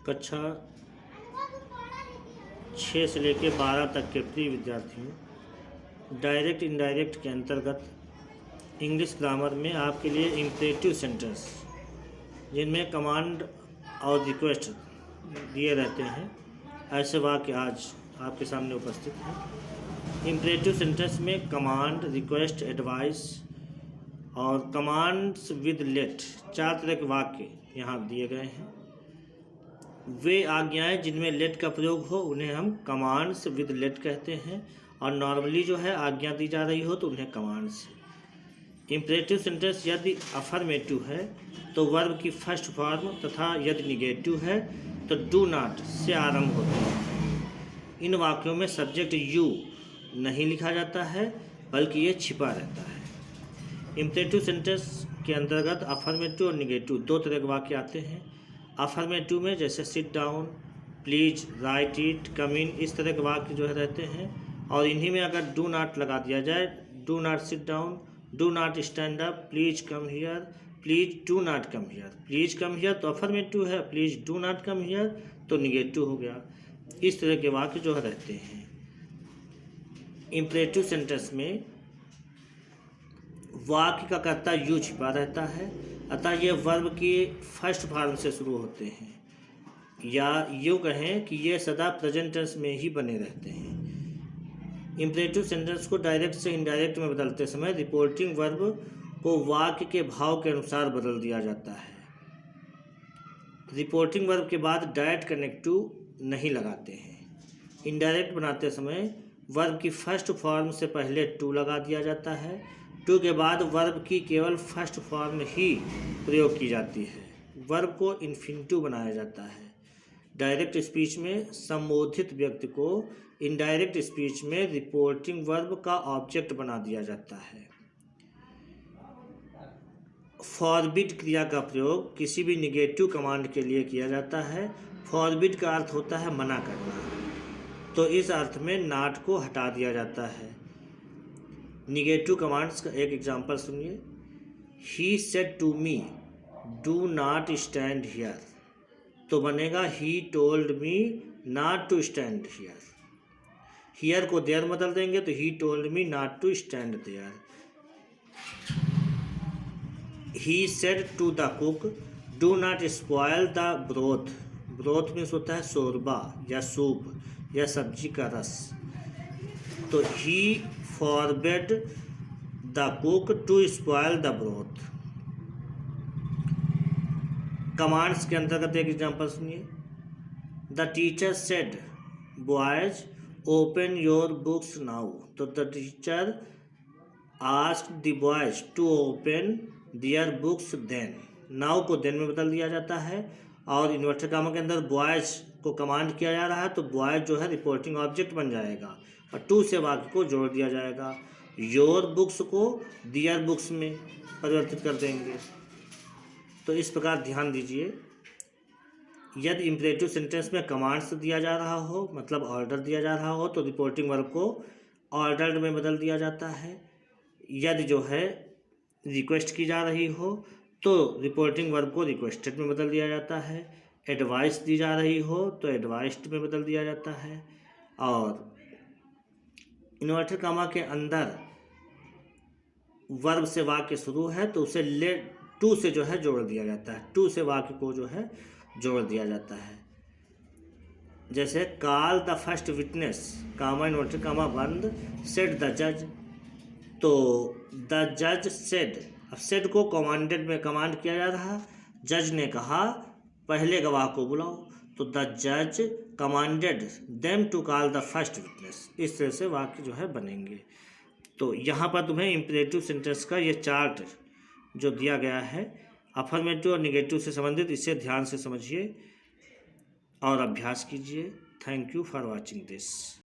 कक्षा 6 से लेकर 12 तक के प्रिय विद्यार्थियों, डायरेक्ट इनडायरेक्ट के अंतर्गत इंग्लिश ग्रामर में आपके लिए इम्परेटिव सेंटेंस जिनमें कमांड और रिक्वेस्ट दिए रहते हैं, ऐसे वाक्य आज आपके सामने उपस्थित हैं। इम्परेटिव सेंटेंस में कमांड, रिक्वेस्ट, एडवाइस और कमांड्स विद लेट 4 तरह के वाक्य यहाँ दिए गए हैं। वे आज्ञाएं जिनमें लेट का प्रयोग हो उन्हें हम कमांड्स विद लेट कहते हैं, और नॉर्मली जो है आज्ञा दी जा रही हो तो उन्हें कमांड्स। इम्परेटिव सेंटेंस यदि अफर्मेटिव है तो वर्ब की फर्स्ट फॉर्म तथा यदि निगेटिव है तो डू नॉट से आरंभ होता है। इन वाक्यों में सब्जेक्ट यू नहीं लिखा जाता है बल्कि ये छिपा रहता है। इम्परेटिव सेंटेंस के अंतर्गत अफर्मेटिव और निगेटिव 2 तरह के वाक्य आते हैं। अफर्मेटिव में जैसे sit down, please, write it, come in, इस तरह के वाक्य जो है रहते हैं, और इन्हीं में अगर डू नॉट लगा दिया जाए, do not sit down, do not stand up, please come here, please do not come here. Please come here तो अफर्मेटिव है, please do not come here तो निगेटिव हो गया। इस तरह के वाक्य जो है रहते हैं। इम्परेटिव सेंटेंस में वाक्य का कर्ता यू छिपा रहता है, अतः ये वर्ब की फर्स्ट फॉर्म से शुरू होते हैं, या यूँ कहें कि ये सदा प्रेजेंट टेंस में ही बने रहते हैं। इम्परेटिव सेंटेंस को डायरेक्ट से इनडायरेक्ट में बदलते समय रिपोर्टिंग वर्ब को वाक्य के भाव के अनुसार बदल दिया जाता है। रिपोर्टिंग वर्ब के बाद डायरेक्ट कनेक्टिव नहीं लगाते हैं। इनडायरेक्ट बनाते समय वर्ब की फर्स्ट फॉर्म से पहले टू लगा दिया जाता है। टू के बाद वर्ब की केवल फर्स्ट फॉर्म ही प्रयोग की जाती है। वर्ब को इन्फिनिटिव बनाया जाता है। डायरेक्ट स्पीच में संबोधित व्यक्ति को इनडायरेक्ट स्पीच में रिपोर्टिंग वर्ब का ऑब्जेक्ट बना दिया जाता है। फॉरबिड क्रिया का प्रयोग किसी भी निगेटिव कमांड के लिए किया जाता है। फॉरबिड का अर्थ होता है मना करना, तो इस अर्थ में नॉट को हटा दिया जाता है। निगेटिव कमांड्स का एक एग्जांपल सुनिए। He said to me do not stand here, तो बनेगा he told me not to stand here. Here को देयर बदल देंगे तो he told me not to stand there. He said to the cook do not spoil the broth. Broth means होता है शोरबा या soup या सब्जी का रस, तो he forbade the cook to spoil the broth. Commands के अंतर्गत एक एग्जांपल सुनिए। The teacher said boys open your books now, तो the teacher asked the boys to open their books then. Now को देन में बदल दिया जाता है, और इन्वर्टेड कामा के अंदर बॉयज को कमांड किया जा रहा है तो बॉयज जो है रिपोर्टिंग ऑब्जेक्ट बन जाएगा, और टू से वाक्य को जोड़ दिया जाएगा। योर बुक्स को दियर बुक्स में परिवर्तित कर देंगे। तो इस प्रकार ध्यान दीजिए, यदि इम्परेटिव सेंटेंस में कमांड्स दिया जा रहा हो, मतलब ऑर्डर दिया जा रहा हो, तो रिपोर्टिंग वर्ब को ऑर्डर्ड में बदल दिया जाता है। यदि जो है रिक्वेस्ट की जा रही हो तो रिपोर्टिंग वर्ब को रिक्वेस्टेड में बदल दिया जाता है। एडवाइस दी जा रही हो तो एडवाइस्ड में बदल दिया जाता है, और इन्वर्टेड कामा के अंदर वर्ब से वाक्य शुरू है तो उसे ले टू से जो है जोड़ दिया जाता है। टू से वाक्य को जो है जोड़ दिया जाता है। जैसे call the first witness, comma inverted comma बंद, सेड द जज, तो द जज सेड, अब सेड को कमांडेड में कमांड किया जा रहा, जज ने कहा पहले गवाह को बुलाओ, तो द जज commanded them to call the first witness. इस तरह से वाक्य जो है बनेंगे। तो यहाँ पर तुम्हें इम्परेटिव सेंटेंस का ये चार्ट जो दिया गया है अफर्मेटिव और निगेटिव से संबंधित, इसे ध्यान से समझिए और अभ्यास कीजिए। Thank you for watching this.